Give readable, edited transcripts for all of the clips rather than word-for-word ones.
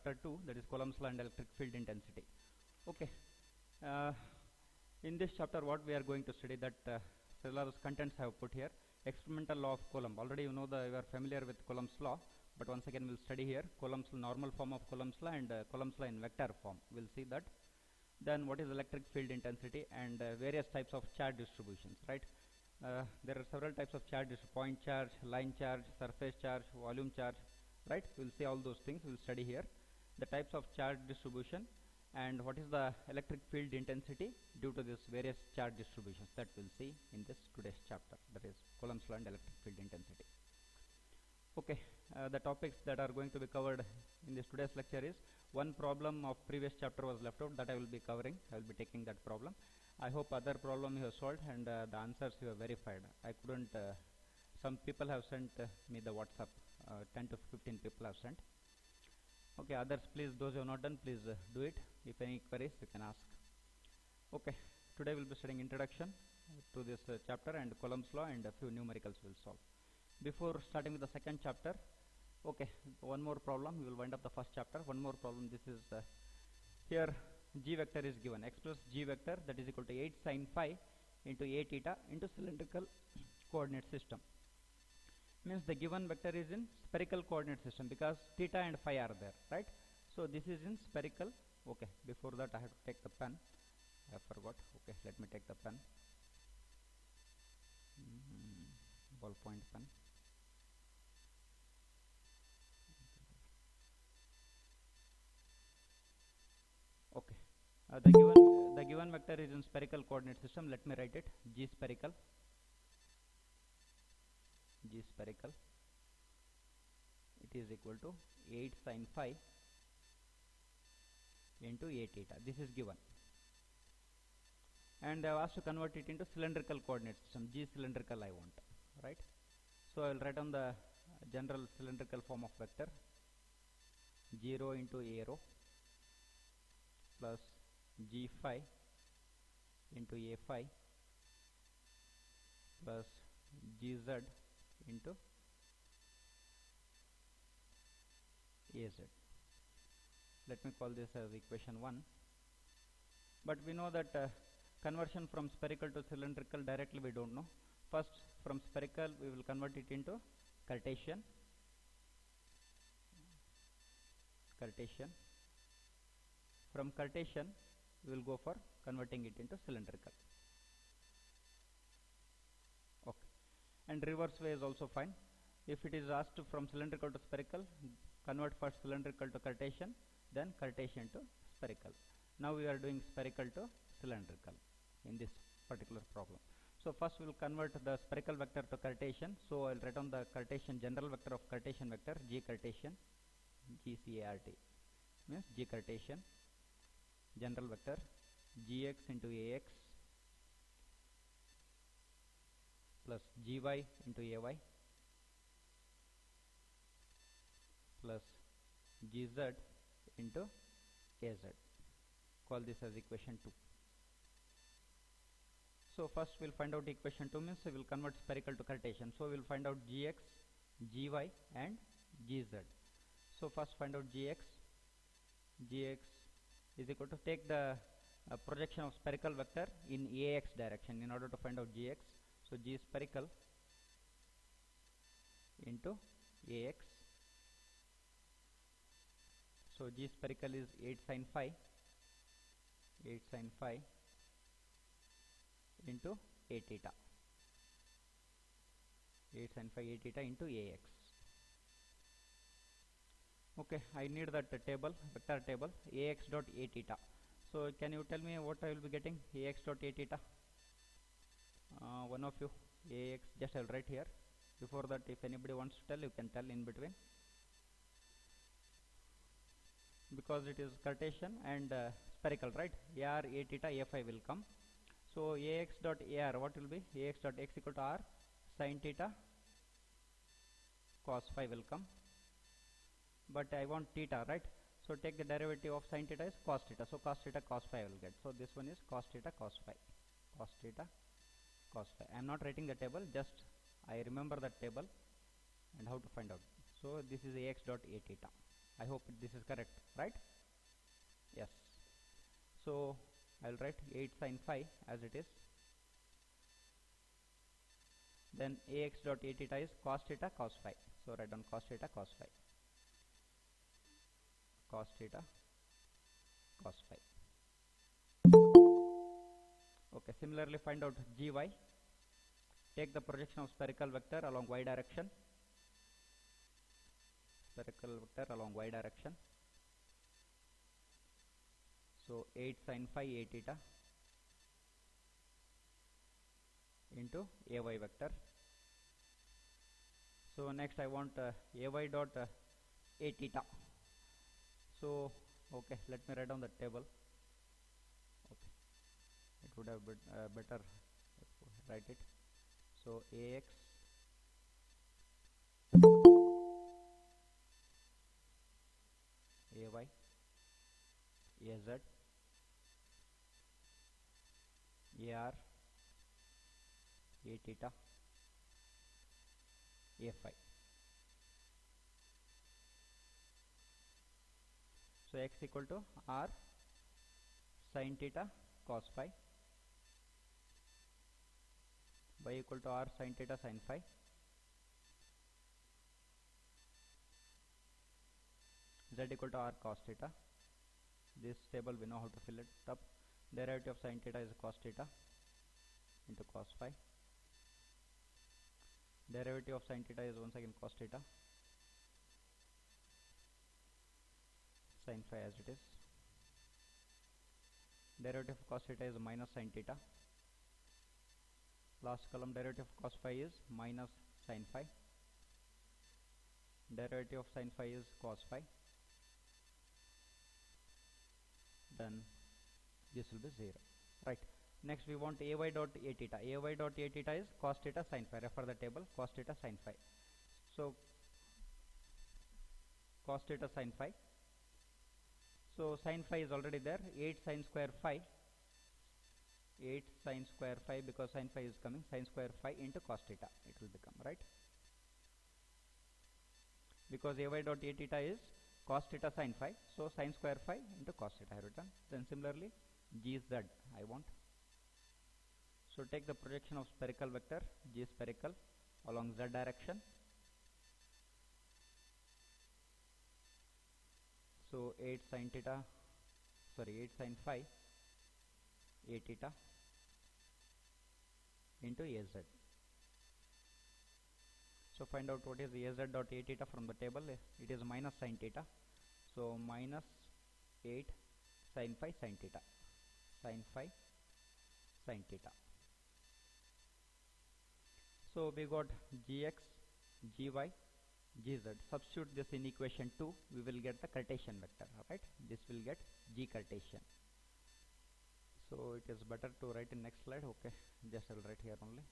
chapter 2, that is Coulomb's law and electric field intensity. Okay, uh, in this chapter what we are going to study, that several contents I have put here. Experimental law of Coulomb. Already you know you are familiar with Coulomb's law, but once again we'll study here Coulomb's normal form of Coulomb's law and Coulomb's law in vector form. We'll see that. Then what is electric field intensity and various types of charge distributions, right? There are several types of charge: point charge, line charge, surface charge, volume charge, right? We'll see all those things. We'll study here the types of charge distribution and what is the electric field intensity due to these various charge distributions, that we'll see in this today's chapter, that is Coulomb's law and electric field intensity. Okay, the topics that are going to be covered in this today's lecture is: one problem of previous chapter was left out, that I will be covering. I will be taking that problem. I hope other problem you have solved and the answers you have verified. I couldn't, some people have sent me the WhatsApp, 10 to 15 people have sent. Okay, others please, those who have not done, please do it. If any queries you can ask. Okay, today we'll be studying introduction to this chapter and Coulomb's law, and a few numericals will solve. Before starting with the second chapter, okay, one more problem. We will wind up the first chapter. One more problem. This is here g vector is given. Express g vector, that is equal to 8 sin phi into a theta into cylindrical coordinate system. Means the given vector is in spherical coordinate system because theta and phi are there, right? So this is in spherical. Okay, before that I have to take the pen. I forgot. Okay, let me take the pen. Ballpoint pen. Okay, the given vector is in spherical coordinate system. Let me write it: g spherical, it is equal to 8 sin phi into a theta. This is given, and I have asked to convert it into cylindrical coordinate system. G cylindrical I want, right? So I will write on the general cylindrical form of vector: 0 into a rho plus g phi into a phi plus gz into az. Let me call this as equation 1. But we know that conversion from spherical to cylindrical directly we don't know. First, from spherical we will convert it into Cartesian. From Cartesian we will go for converting it into cylindrical. Okay, and reverse way is also fine. If it is asked from cylindrical to spherical, convert first cylindrical to Cartesian, then Cartesian to spherical. Now we are doing spherical to cylindrical in this particular problem. So first we will convert the spherical vector to Cartesian. So I will write on the Cartesian general vector of Cartesian vector: g Cartesian, GCART, means g Cartesian general vector gx into ax plus gy into ay plus gz into az. Call this as equation 2. So first we'll find out equation 2, means we will convert spherical to Cartesian. So we'll find out gx, gy and gz. So first find out gx. Gx is equal to, take the projection of spherical vector in ax direction in order to find out gx. So g spherical into ax. So g spherical is 8 sin phi into a theta. 8 sin phi a theta into ax. Okay, I need that table, vector table, ax dot a theta. So can you tell me what I will be getting? Ax dot a theta. One of you, ax, just I will write here. Before that, if anybody wants to tell, you can tell in between. Because it is Cartesian and spherical, right? AR, a theta, a phi will come. So ax dot ar, what will be? Ax dot x equal to r sin theta cos phi will come. But I want theta, right? So take the derivative of sin theta is cos theta. So cos theta cos phi I will get. So this one is cos theta cos phi. Cos theta cos phi. I am not writing the table, just I remember that table and how to find out. So this is ax dot a theta. I hope this is correct, right? Yes. So I will write 8 sine phi as it is. Then ax dot a theta is cos theta cos phi. So write down cos theta cos phi. Cos theta cos phi. Okay, similarly find out gy. Take the projection of spherical vector along y direction. Spherical vector along y direction. So 8 sine phi a theta into ay vector. So next I want ay dot a theta. So okay, let me write down the table. Okay, it would have been better if write it. So ax ay az ar a theta a phi. So x equal to r sin theta cos phi, y equal to r sin theta sin phi, z equal to r cos theta. This table we know how to fill it up. Derivative of sin theta is cos theta into cos phi. Derivative of sin theta is once again cos theta sin phi as it is. Derivative of cos theta is minus sin theta. Last column derivative of cos phi is minus sin phi. Derivative of sin phi is cos phi. Then this will be 0. Right. Next we want ay dot a theta. Ay dot a theta is cos theta sin phi. Refer the table, cos theta sin phi. So cos theta sin phi. So sin phi is already there. 8 sin square phi. 8 sin square phi, because sin phi is coming, sin square phi into cos theta it will become, right? Because ay dot a theta is cos theta sin phi, so sin square phi into cos theta I have written. Then similarly gz I want. So take the projection of spherical vector g spherical along z direction. So 8 sin sin phi a theta into az. So find out what is az dot a theta from the table. It is minus sin theta. So minus 8 sin phi sin theta. Sin phi sin theta. So we got gx, gy, gz. Substitute this in equation 2. We will get the Cartesian vector. Right? This will get g Cartesian. So it is better to write in next slide. Okay, just I will write here only.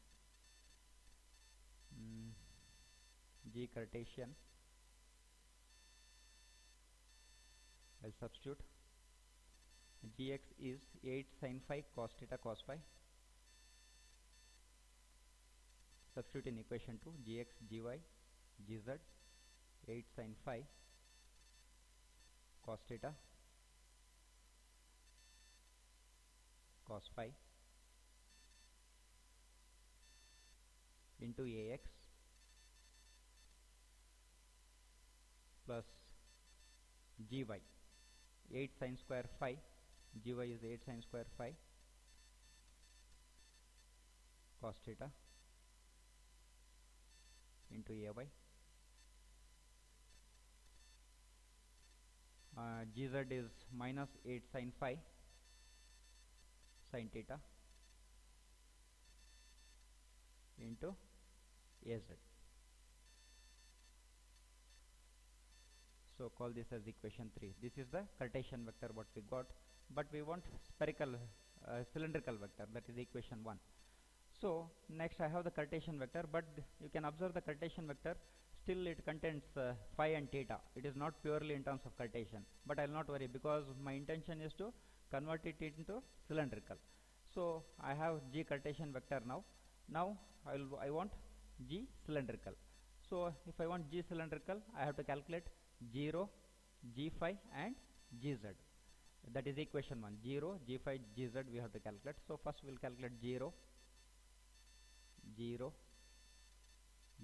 G Cartesian. I will substitute. Gx is 8 sin phi cos theta cos phi. Substitute in equation 2. Gx, gy, gz. 8 sin phi cos theta cos phi into ax plus gy. 8 sin square phi, gy is 8 sin square phi cos theta into ay. Gz is minus 8 sin phi sin theta into az. So call this as equation 3. This is the Cartesian vector what we got, but we want spherical cylindrical vector, that is equation 1. So next I have the Cartesian vector, but you can observe the Cartesian vector, still it contains phi and theta. It is not purely in terms of Cartesian, but I will not worry because my intention is to convert it into cylindrical. So I have g Cartesian vector now. Now I want g cylindrical. So if I want g cylindrical, I have to calculate 0, g phi and gz. That is equation 1. 0 g phi gz we have to calculate. So first we will calculate 0 0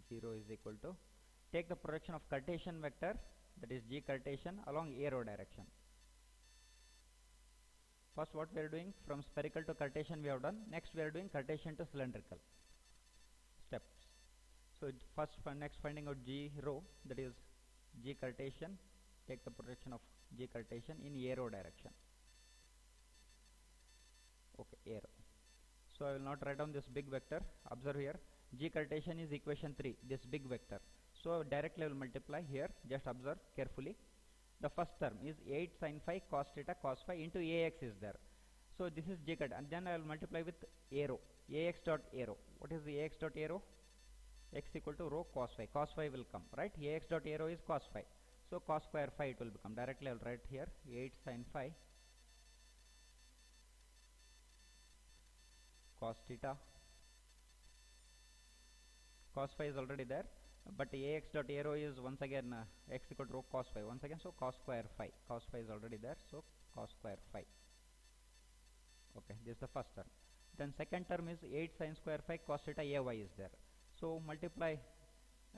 0 is equal to, take the projection of Cartesian vector, that is g Cartesian, along arrow direction. First what we are doing, from spherical to Cartesian we have done. Next we are doing Cartesian to cylindrical steps. So first next finding out g rho, that is g Cartesian, take the projection of g Cartesian in arrow direction. Okay, arrow. So I will not write down this big vector. Observe here, g Cartesian is equation 3, this big vector. So directly I will multiply here. Just observe carefully. The first term is 8 sin phi cos theta cos phi into ax is there. So this is g Cartesian, and then I will multiply with arrow, ax dot arrow. What is the ax dot arrow? X equal to rho cos phi. Cos phi will come, right? Ax dot arrow is cos phi. So cos square phi it will become. Directly I will write here 8 sin phi cos theta. Cos phi is already there, but ax dot arrow is once again x equal to rho cos phi once again. So cos square phi. Cos phi is already there. So cos square phi. Okay, this is the first term. Then second term is 8 sin square phi cos theta ay is there. So multiply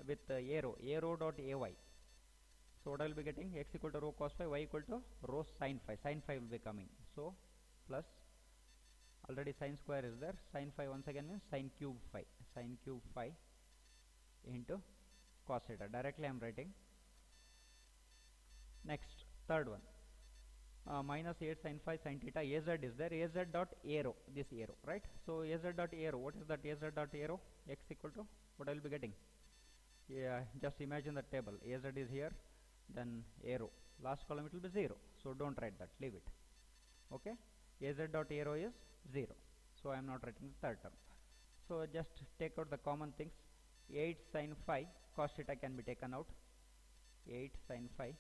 with arrow dot ay. So what I will be getting, x equal to rho cos phi, y equal to rho sin phi. Sin phi will be coming. So plus, already sin square is there. Sin phi once again means sin cube phi. Sin cube phi into cos theta. Directly I am writing. Next, third one. Minus 8 sin phi sin theta, az is there, az dot arrow, this arrow, right? So az dot arrow, what is that az dot arrow? X equal to, what I will be getting? Yeah, just imagine the table. Az is here, then arrow. Last column it will be 0. So don't write that, leave it. Okay? Az dot arrow is 0. So I am not writing the third term. So just take out the common things. 8 sin phi cos theta can be taken out. 8 sin phi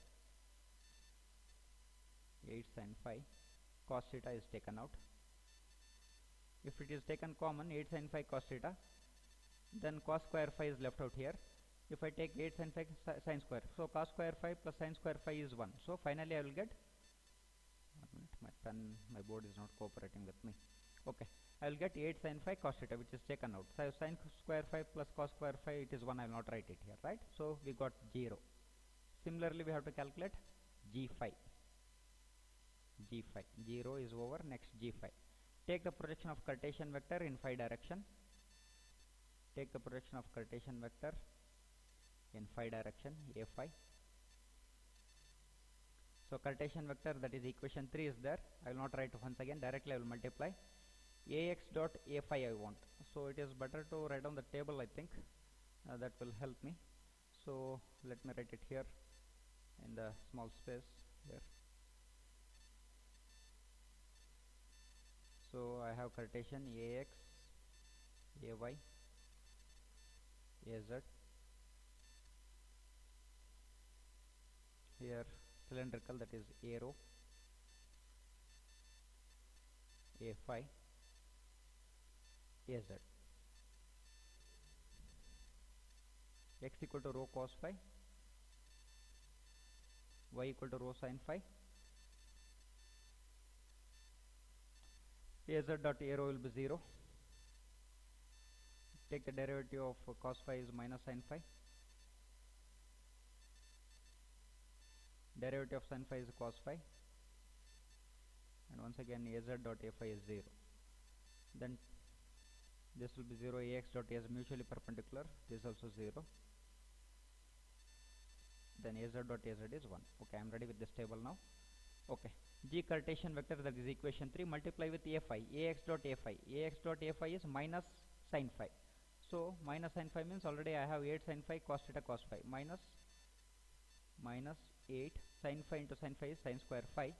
cos theta is taken out. If it is taken common, 8 sin phi cos theta, then cos square phi is left out here. If I take 8 sin phi sin square, so cos square phi plus sin square phi is 1. So finally I will get, 1 minute, my pen, my board is not cooperating with me. Okay, I will get 8 sin phi cos theta, which is taken out. So sin square phi plus cos square phi, it is 1, I will not write it here, right? So we got 0. Similarly we have to calculate g phi. 0 is over. Next g phi, take the projection of Cartesian vector in phi direction. Take the projection of Cartesian vector in phi direction, a phi. So Cartesian vector, that is equation 3 is there. I will not write once again, directly I will multiply. Ax dot a phi I want, so it is better to write on the table, I think. That will help me. So let me write it here in the small space here. So I have Cartesian ax, ay, az. Here cylindrical, that is arrow, a phi, az. X equal to rho cos phi, y equal to rho sin phi. Az dot arrow will be 0. Take the derivative of cos phi is minus sin phi. Derivative of sin phi is cos phi. And once again az dot a phi is 0. Then this will be 0. Ax dot as mutually perpendicular. This is also 0. Then az dot az is 1. Okay, I am ready with this table now. Okay, g Cartesian vector, that is equation 3, multiply with a phi, ax dot a phi. Ax dot a phi is minus sin phi. So minus sin phi means already I have 8 sin phi cos theta cos phi, minus 8 sin phi into sin phi is sin square phi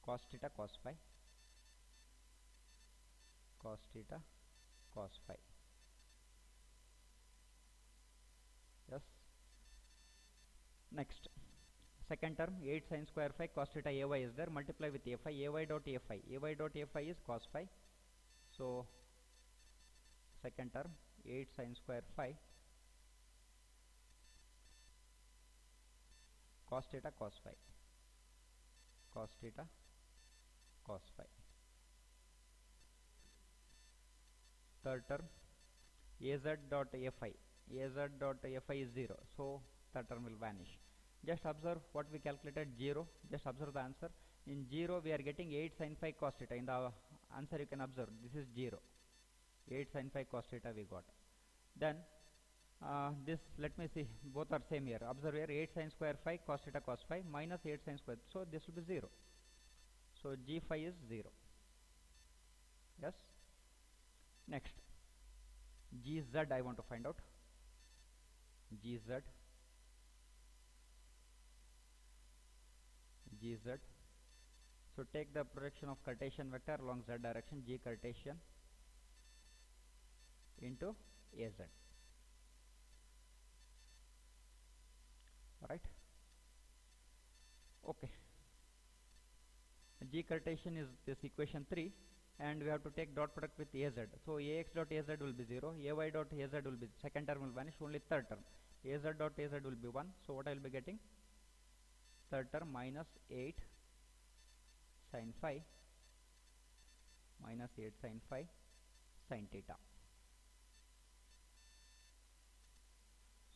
cos theta cos phi Yes. Next, second term, 8 sin square phi cos theta ay is there. Multiply with a phi, ay dot a phi. Ay dot a phi is cos phi. So second term, 8 sin square phi cos theta cos phi, cos theta cos phi. Third term az dot fi, az dot fi is 0, so that term will vanish. Just observe what we calculated 0. Just observe the answer. In 0 we are getting 8 sin phi cos theta. In the answer you can observe this is 0. 8 sin phi cos theta we got. Then this, let me see, both are same here. Observe here 8 sin square phi cos theta cos phi minus 8 sin square, so this will be 0. So g phi is 0. Yes. Next, gz I want to find out. gz, so take the projection of Cartesian vector along z direction, g Cartesian into az. Right. Okay, g Cartesian is this equation 3, and we have to take dot product with az. So ax dot az will be 0, ay dot az will be, second term will vanish, only third term az dot az will be 1. So what I will be getting, third term minus 8 sin phi minus 8 sin phi sin theta.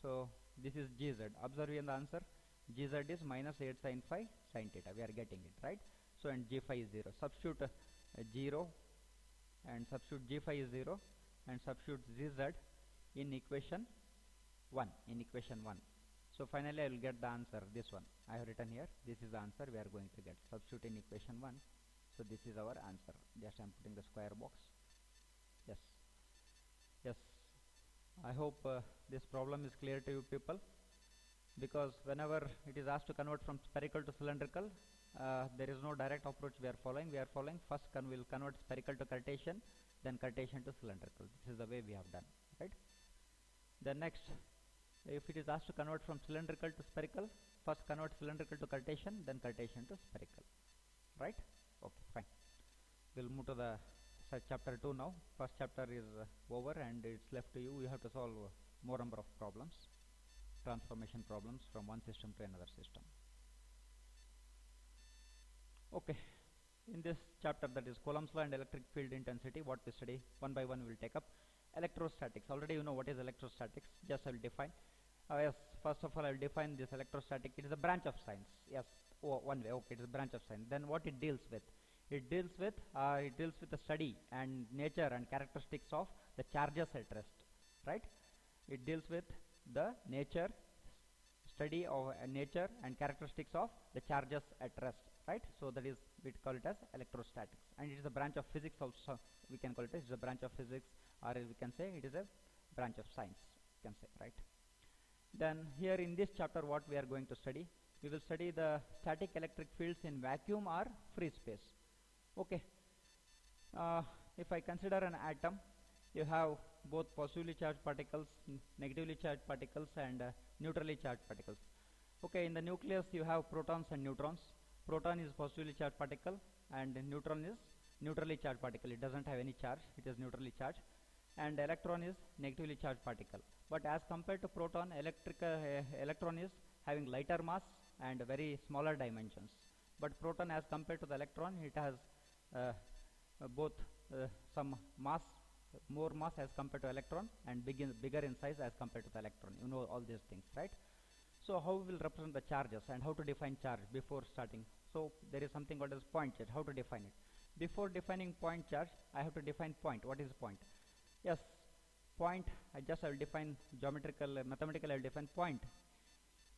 So this is gz. Observe in the answer, gz is minus 8 sin phi sin theta. We are getting it right. So and g phi is 0. Substitute 0 and substitute g phi is 0 and substitute gz in equation 1. In equation 1. So finally I will get the answer, this one I have written here. This is the answer we are going to get. Substitute in equation 1. So this is our answer. Just I am putting the square box. Yes. Yes. I hope this problem is clear to you people, because whenever it is asked to convert from spherical to cylindrical, there is no direct approach we are following. We are following first we will convert spherical to Cartesian, then Cartesian to cylindrical. This is the way we have done, right? Then next, if it is asked to convert from cylindrical to spherical, first convert cylindrical to Cartesian, then Cartesian to spherical, right? Okay, fine. We'll move to the chapter 2 now. First chapter is over and it's left to you. You have to solve more number of problems, transformation problems from one system to another system. Okay, in this chapter, that is Coulomb's law and electric field intensity, what we study one by one we will take up. Electrostatics, already you know what is electrostatics. Just I will define. Yes, first of all I will define this electrostatic. It is a branch of science. Yes, one way. Okay, it is a branch of science. Then what it deals with? It deals with the study and nature and characteristics of the charges at rest, right? It deals with the nature, study of nature and characteristics of the charges at rest, right? So that is, we call it as electrostatics, and it is a branch of physics also. We can call it as a branch of physics, or we can say it is a branch of science, you can say, right? Then here in this chapter, what we are going to study, we will study the static electric fields in vacuum or free space. Okay, if I consider an atom, you have both positively charged particles, negatively charged particles, and neutrally charged particles. Okay, in the nucleus you have protons and neutrons. Proton is positively charged particle and neutron is neutrally charged particle. It doesn't have any charge, it is neutrally charged. And electron is negatively charged particle. But as compared to proton, electron is having lighter mass and very smaller dimensions. But proton, as compared to the electron, it has some mass, more mass as compared to electron, and bigger in size as compared to the electron. You know all these things, right? So how we will represent the charges and how to define charge before starting? So there is something called as point charge. How to define it? Before defining point charge, I have to define point. What is point? Yes, point. I will define mathematical. I will define point.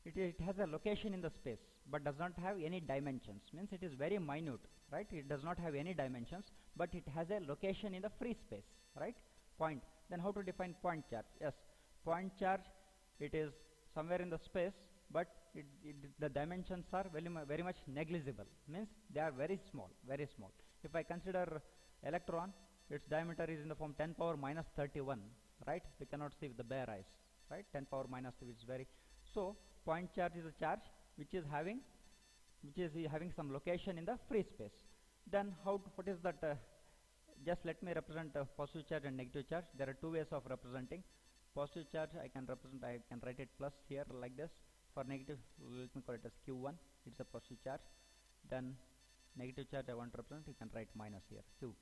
It has a location in the space, but does not have any dimensions. Means it is very minute, right? It does not have any dimensions, but it has a location in the free space, right? Point. Then how to define point charge? Yes, point charge, it is somewhere in the space, but the dimensions are very much negligible. Means they are very small, very small. If I consider electron, its diameter is in the form 10 power minus 31, right? We cannot see with the bare eyes, right? 10 power minus is very. So point charge is a charge which is having some location in the free space. Then what is that? Just let me represent positive charge and negative charge. There are two ways of representing. Positive charge I can write it plus here like this. For negative, let me call it as q1. It's a positive charge. Then negative charge I want to represent, you can write minus here, q2.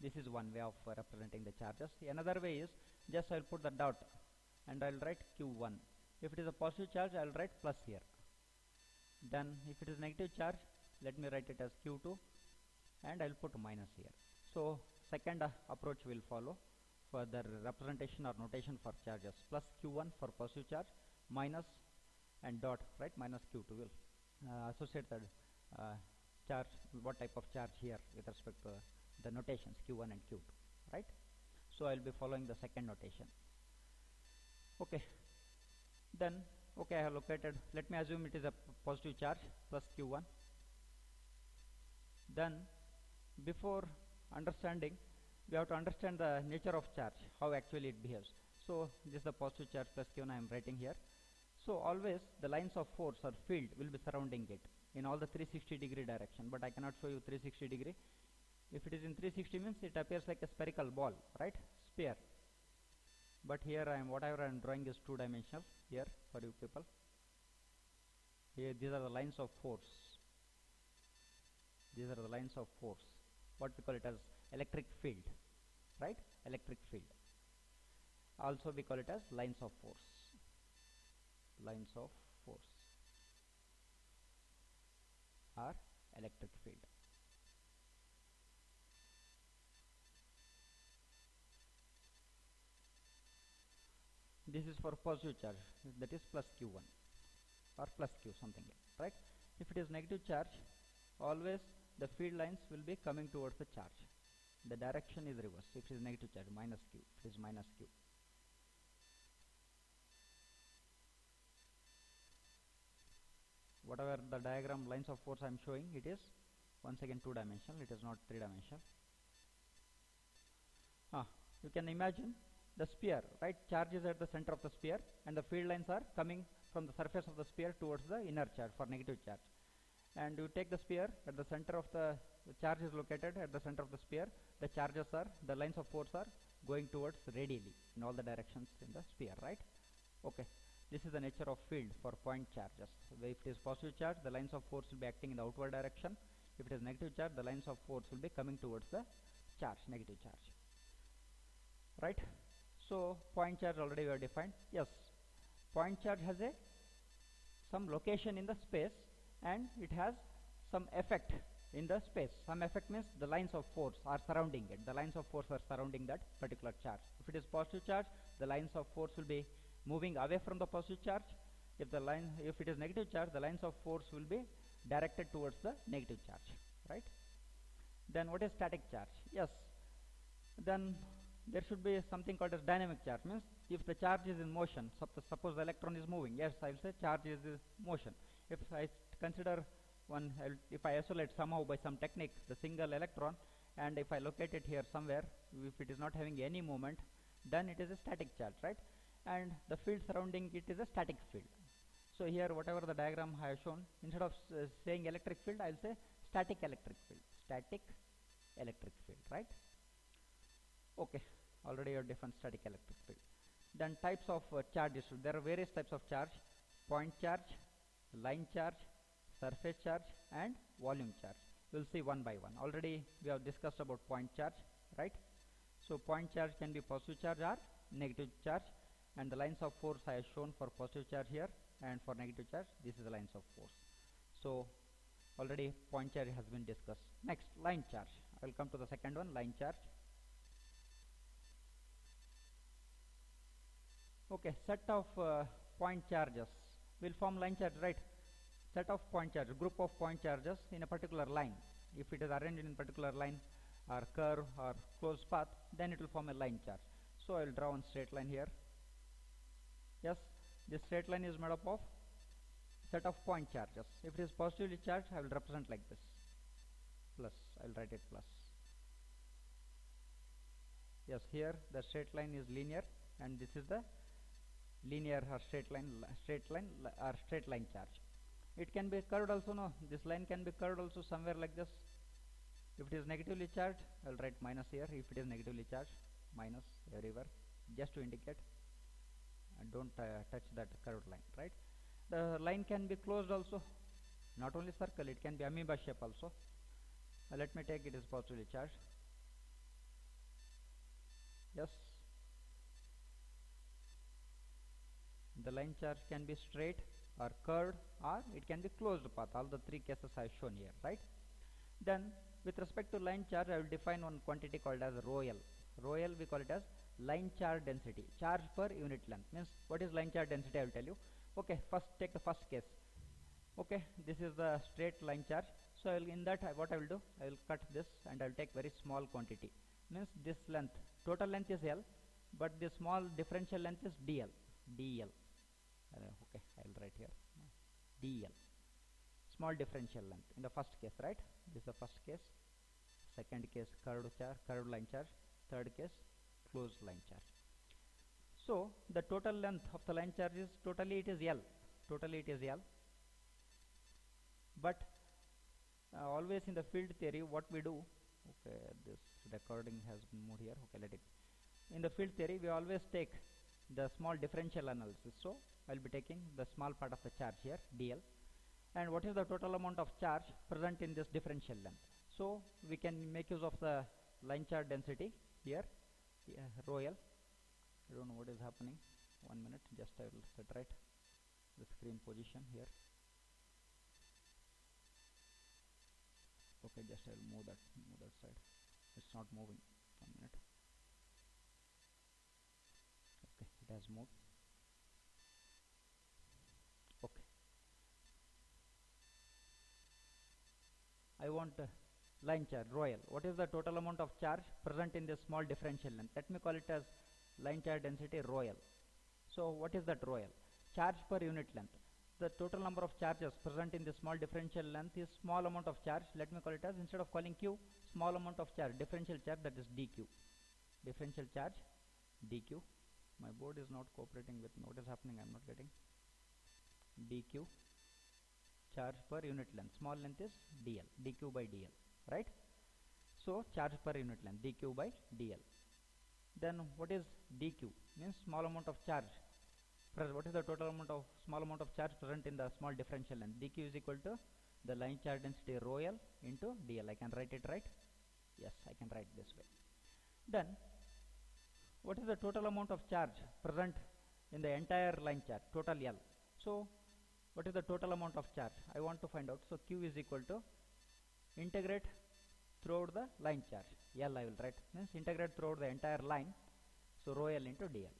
This is one way of representing the charges. Another way is just I'll put the dot and I'll write q1. If it is a positive charge, I'll write plus here. Then if it is negative charge, let me write it as q2 and I'll put minus here. So second approach will follow for the representation or notation for charges. Plus q1 for positive charge, minus and dot, right? Minus q2 will associate the charge, what type of charge here with respect to the notations q1 and q2, right? So I'll be following the second notation. Okay, then okay, I have located, let me assume it is a positive charge plus q1. Then before understanding, we have to understand the nature of charge, how actually it behaves. So this is the positive charge plus q1 I am writing here. So always the lines of force or field will be surrounding it in all the 360-degree direction, but I cannot show you 360-degree. If it is in 360 means it appears like a spherical ball, right? Sphere. But here whatever I am drawing is two-dimensional here for you people. Here these are the lines of force. These are the lines of force. What we call it as electric field, right? Electric field. Also we call it as lines of force. Lines of force or electric field. This is for positive charge, that is plus q1 or plus q something, right? If it is negative charge, always the field lines will be coming towards the charge. The direction is reverse. If it is negative charge, minus q, it is minus q. Whatever the diagram lines of force I am showing, it is once again two-dimensional, it is not three-dimensional. You can imagine the sphere, right? Charge is at the center of the sphere and the field lines are coming from the surface of the sphere towards the inner charge for negative charge. And you take the sphere at the center of the charge is located at the center of the sphere. The charges are, the lines of force are going towards radially in all the directions in the sphere, right? Okay, this is the nature of field for point charges. If it is positive charge, the lines of force will be acting in the outward direction. If it is negative charge, the lines of force will be coming towards the charge, negative charge, right? So point charge already we have defined. Yes, point charge has some location in the space and it has some effect in the space. Some effect means the lines of force are surrounding it. The lines of force are surrounding that particular charge. If it is positive charge, the lines of force will be moving away from the positive charge. If it is negative charge, the lines of force will be directed towards the negative charge, right? Then what is static charge? Yes, then there should be something called as dynamic charge. Means if the charge is in motion, suppose the electron is moving, yes, I will say charge is motion. If I consider if I isolate somehow by some technique the single electron and if I locate it here somewhere, if it is not having any movement, then it is a static charge, right? And the field surrounding it is a static field. So here whatever the diagram I have shown, instead of saying electric field, I will say static electric field. Static electric field, right? Okay, already you have defined static electric field. Then types of charges. There are various types of charge: point charge, line charge, surface charge and volume charge. We will see one by one. Already we have discussed about point charge, right? So point charge can be positive charge or negative charge, and the lines of force I have shown for positive charge here, and for negative charge this is the lines of force. So already point charge has been discussed. Next, line charge. I will come to the second one, line charge. Okay, set of point charges will form line charge, right? Set of point charges, group of point charges in a particular line. If it is arranged in a particular line or curve or closed path, then it will form a line charge. So I will draw one straight line here. Yes, this straight line is made up of set of point charges. If it is positively charged, I will represent like this. Plus, I will write it plus. Yes, here the straight line is linear and this is the linear or straight line charge. It can be curved also. No, this line can be curved also somewhere like this. If it is negatively charged, I will write minus here. If it is negatively charged, minus everywhere, just to indicate and don't touch that curved line, right? The line can be closed also, not only circle, it can be amoeba shape also. Let me take it is positively charged. Yes, the line charge can be straight or curved, or it can be closed path. All the three cases I have shown here, right? Then with respect to line charge, I will define one quantity called as rho L. Rho L we call it as line charge density, charge per unit length. Means what is line charge density, I will tell you. Okay, first take the first case. Okay, this is the straight line charge. So I will, in that what I will do, I will cut this and I will take very small quantity. Means this length, total length is L, but the small differential length is DL. DL. Okay, I will write here DL. Small differential length in the first case, right? This is the first case. Second case, curved line charge. Third case, closed line charge. So the total length of the line charge is totally it is L. Totally it is L. But always in the field theory, what we do, okay, this recording has been moved here. Okay, let it. In the field theory, we always take the small differential analysis. So I'll be taking the small part of the charge here, dl, and what is the total amount of charge present in this differential length. So we can make use of the line charge density here, rho L. I don't know what is happening. 1 minute, just I will set right the screen position here. Okay, just I will move that side. It's not moving. 1 minute. Okay, it has moved. Okay, I want line charge rho L. What is the total amount of charge present in this small differential length? Let me call it as line charge density rho L. So what is that rho L? Charge per unit length. The total number of charges present in this small differential length is small amount of charge. Let me call it as, instead of calling Q, small amount of charge, differential charge, that is dq. Differential charge dq. My board is not cooperating with me. What is happening? I am not getting. dq, charge per unit length. Small length is dl, dq by dl, right? So charge per unit length, dq by dl. Then what is dq? Means small amount of charge. What is the total amount of small amount of charge present in the small differential length? dq is equal to the line charge density rho L into dl. I can write it right? Yes, I can write this way. Then what is the total amount of charge present in the entire line charge, total L? So what is the total amount of charge? I want to find out. So q is equal to integrate throughout the line charge. L I will write, means integrate throughout the entire line. So rho L into dl.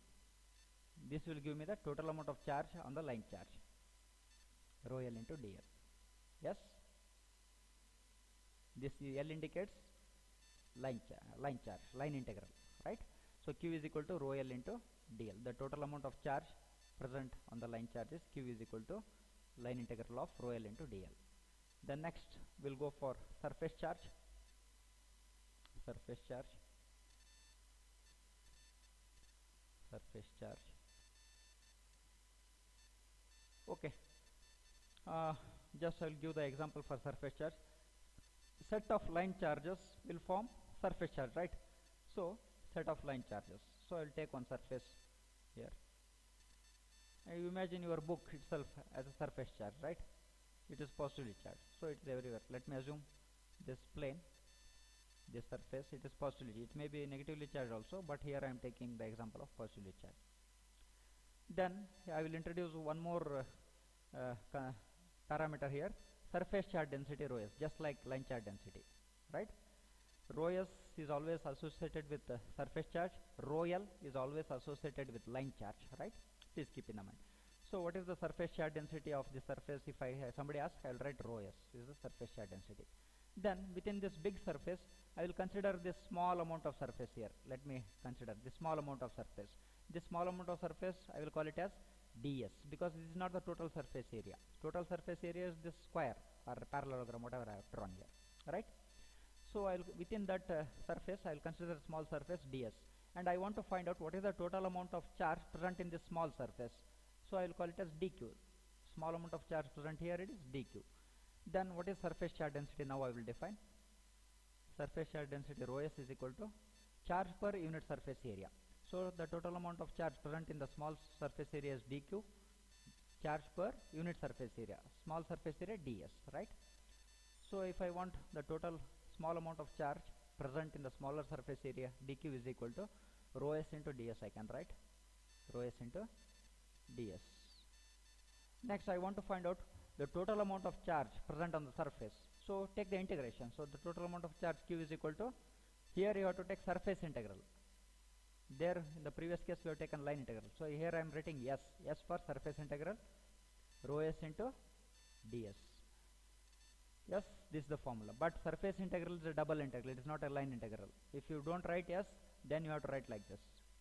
This will give me the total amount of charge on the line charge, rho L into dl. Yes, this L indicates line charge, line integral, right? So q is equal to rho L into dl. The total amount of charge present on the line charge is q is equal to line integral of rho L into dl. Then next we'll go for surface charge. Surface charge. Surface charge. Okay, just I will give the example for surface charge. Set of line charges will form surface charge, right? So set of line charges. So I will take one surface here. You imagine your book itself as a surface charge, right? It is positively charged, so it is everywhere. Let me assume this plane, this surface, it is positively. It may be negatively charged also, but here I am taking the example of positively charged. Then I will introduce one more parameter here, surface charge density rho S, just like line charge density, right? Rho S is always associated with surface charge, rho L is always associated with line charge, right? Please keep in mind. So what is the surface charge density of the surface? If somebody asks, I will write rho S. This is the surface charge density. Then within this big surface, I will consider this small amount of surface here. Let me consider this small amount of surface. This small amount of surface, I will call it as ds, because this is not the total surface area. Total surface area is this square or parallelogram, whatever I have drawn here, right? So within that surface, I will consider small surface ds, and I want to find out what is the total amount of charge present in this small surface. So I will call it as dq. Small amount of charge present here, it is dq. Then what is surface charge density? Now I will define. Surface charge density rho S is equal to charge per unit surface area. So the total amount of charge present in the small surface area is dq. charge per unit surface area, small surface area ds, right? So if I want the total small amount of charge present in the smaller surface area, dq is equal to rho s into ds. I can write rho s into ds. Next I want to find out the total amount of charge present on the surface. So take the integration. So the total amount of charge q is equal to, here you have to take surface integral. There in the previous case we have taken line integral. So here I am writing s for surface integral, rho s into ds. Yes, this is the formula. But surface integral is a double integral. It is not a line integral. If you don't write s, then you have to write like this.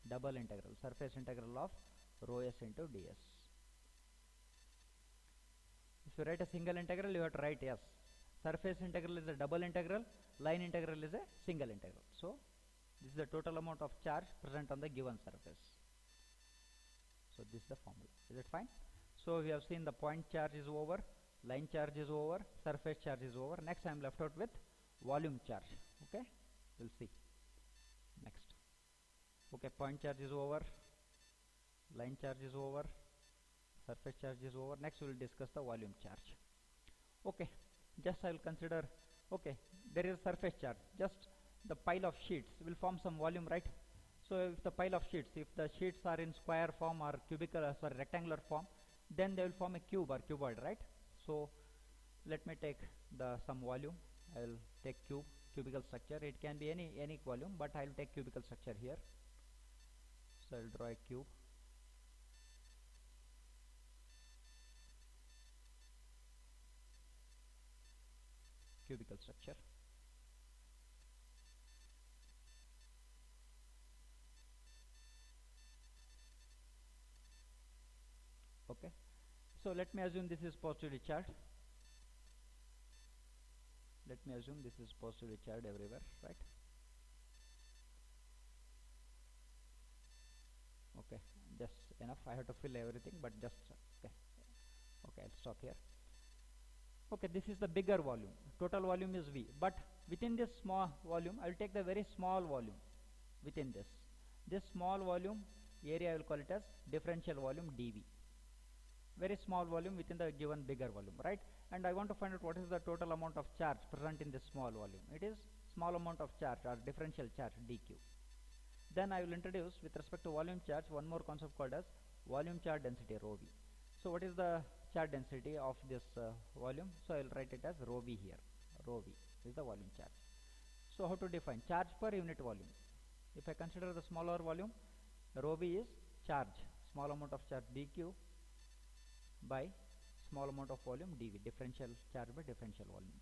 Double integral. Surface integral of rho s into ds. If you write a single integral, you have to write s. Surface integral is a double integral. Line integral is a single integral. So this is the total amount of charge present on the given surface. So this is the formula. Is it fine? So we have seen the point charge is over, line charge is over, surface charge is over. Next I am left out with volume charge. Okay, we'll see next. Okay, point charge is over, line charge is over, surface charge is over. Next we will discuss the volume charge. Okay, just I will consider, okay, there is surface charge. Just the pile of sheets will form some volume, right? So if the pile of sheets, if the sheets are in square form or cubical, rectangular form, then they will form a cube or cuboid, right? So let me take some volume. I will take cubical structure. It can be any volume, but I will take cubical structure here. So I will draw a cube. Cubical structure. Okay, so let me assume this is positively charged. Let me assume this is positively charged everywhere, right? Okay, just enough. I have to fill everything, but just okay. Okay, I'll stop here. Okay, this is the bigger volume. Total volume is V, but within this small volume, I will take the very small volume within this. This small volume area I will call it as differential volume dV. Very small volume within the given bigger volume, right? And I want to find out what is the total amount of charge present in this small volume. It is small amount of charge or differential charge dq. Then I will introduce with respect to volume charge one more concept called as volume charge density rho v. So what is the charge density of this volume? So I will write it as rho v here. Rho v is the volume charge. So how to define charge per unit volume? If I consider the smaller volume, rho v is charge, small amount of charge dq by small amount of volume dV, differential charge by differential volume.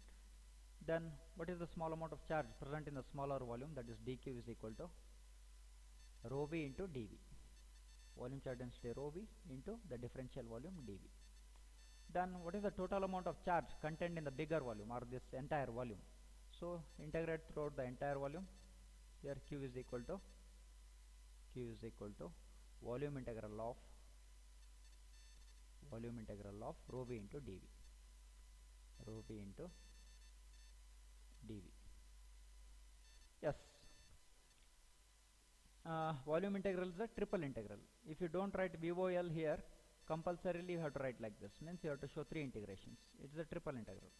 Then what is the small amount of charge present in the smaller volume? That is dq is equal to rho v into dV. Volume charge density rho v into the differential volume dV. Then what is the total amount of charge contained in the bigger volume or this entire volume? So integrate throughout the entire volume. Here q is equal to volume integral of rho v into dV. Rho v into dV. Yes. Volume integral is a triple integral. If you don't write VOL here, compulsorily you have to write like this. Means you have to show 3 integrations. It is a triple integral.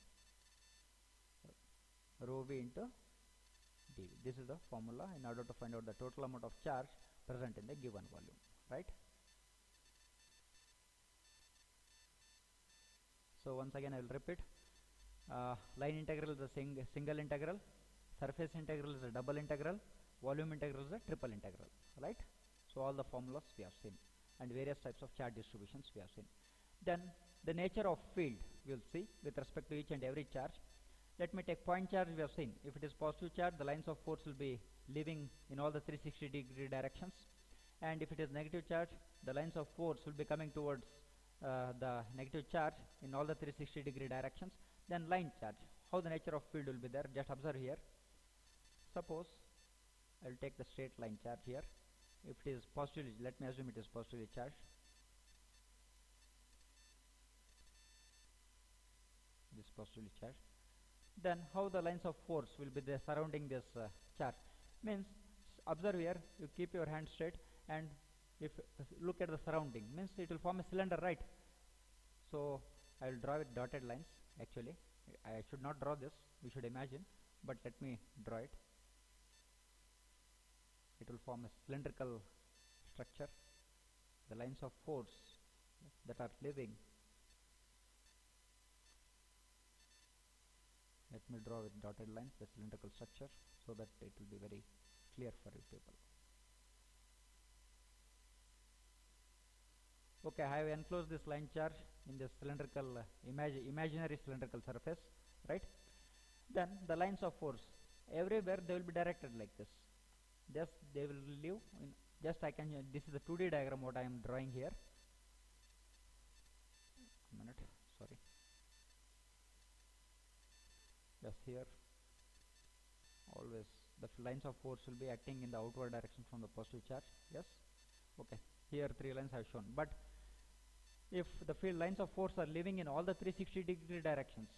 Rho v into dV. This is the formula in order to find out the total amount of charge present in the given volume, right? So once again I will repeat. Line integral is a single integral, surface integral is a double integral, volume integral is a triple integral, right? So all the formulas we have seen and various types of charge distributions we have seen. Then the nature of field we will see with respect to each and every charge. Let me take point charge. We have seen if it is positive charge, the lines of force will be leaving in all the 360-degree directions, and if it is negative charge, the lines of force will be coming towards the negative charge in all the 360-degree directions. Then line charge, how the nature of field will be there, just observe here. Suppose I will take the straight line charge here. If it is positively, let me assume it is positively charged. This positively charged. Then how the lines of force will be there surrounding this charge? Means observe here, you keep your hand straight and if look at the surrounding, means it will form a cylinder, right? So I will draw with dotted lines. Actually, I should not draw this, we should imagine, but let me draw it. It will form a cylindrical structure. The lines of force that are living, let me draw with dotted lines the cylindrical structure so that it will be very clear for you people. Okay, I have enclosed this line charge in this cylindrical imaginary cylindrical surface, right? Then the lines of force, everywhere they will be directed like this. Just they will live in, just I can, this is the 2D diagram what I am drawing here. A minute, sorry. Just here, always the lines of force will be acting in the outward direction from the positive charge. Yes, okay, here 3 lines I have shown. But if the field lines of force are living in all the 360-degree directions,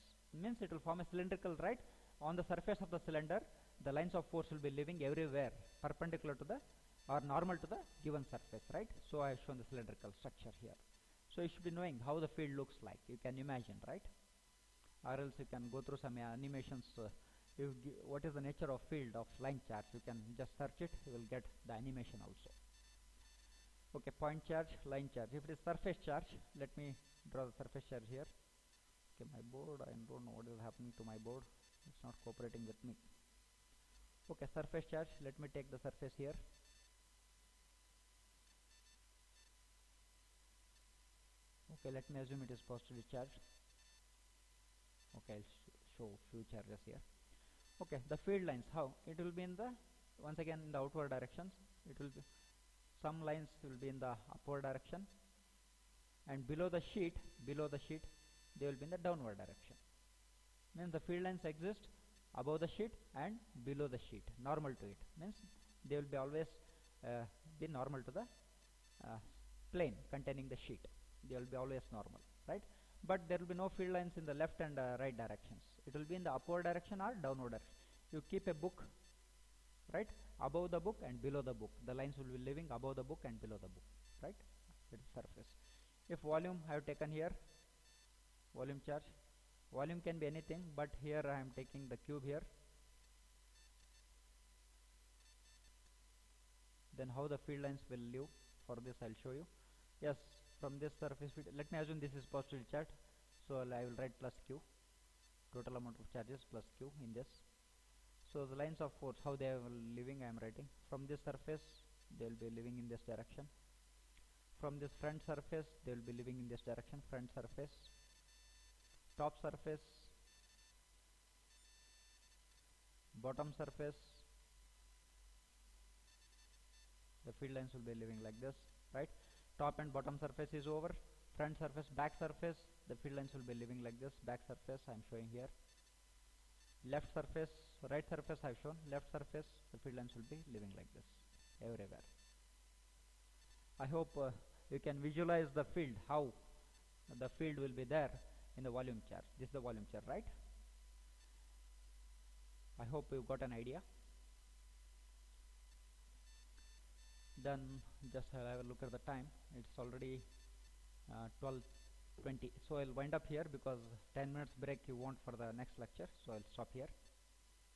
means it will form a cylindrical, right? On the surface of the cylinder, the lines of force will be living everywhere perpendicular to the or normal to the given surface, right? So I have shown the cylindrical structure here. So you should be knowing how the field looks like. You can imagine, right? Or else you can go through some animations. What is the nature of field of line charge? You can just search it. You will get the animation also. Okay, point charge, line charge. If it is surface charge, let me draw the surface charge here. Okay, my board, I don't know what is happening to my board. It's not cooperating with me. Okay, surface charge. Let me take the surface here. Okay, let me assume it is positively charged. Okay, I'll show few charges here. Okay, the field lines, how? It will be in the, once again in the outward directions. It will be, some lines will be in the upward direction, and below the sheet they will be in the downward direction. Means the field lines exist above the sheet and below the sheet, normal to it. Means they will be always be normal to the plane containing the sheet. They will be always normal, right? But there will be no field lines in the left and right directions. It will be in the upward direction or downward direction. You keep a book, right, above the book and below the book. The lines will be living above the book and below the book, right? It is surface. If volume I have taken here, volume charge, volume can be anything, but here I am taking the cube here. Then how the field lines will live, for this I will show you. Yes, from this surface, let me assume this is positive charge, so I will write plus q, total amount of charges plus q in this. So the lines of force, how they are living, I am writing. From this surface, they will be living in this direction. From this front surface, they will be living in this direction, front surface. Top surface, bottom surface, the field lines will be living like this, right? Top and bottom surface is over. Front surface, back surface, the field lines will be living like this, back surface I am showing here. Left surface, right surface I have shown, left surface, the field lines will be living like this everywhere. I hope you can visualize the field, how the field will be there in the volume charge. This is the volume charge, right? I hope you got an idea. Then just have a look at the time. It's already 12:20. So I'll wind up here because 10 minutes break you want for the next lecture. So I'll stop here.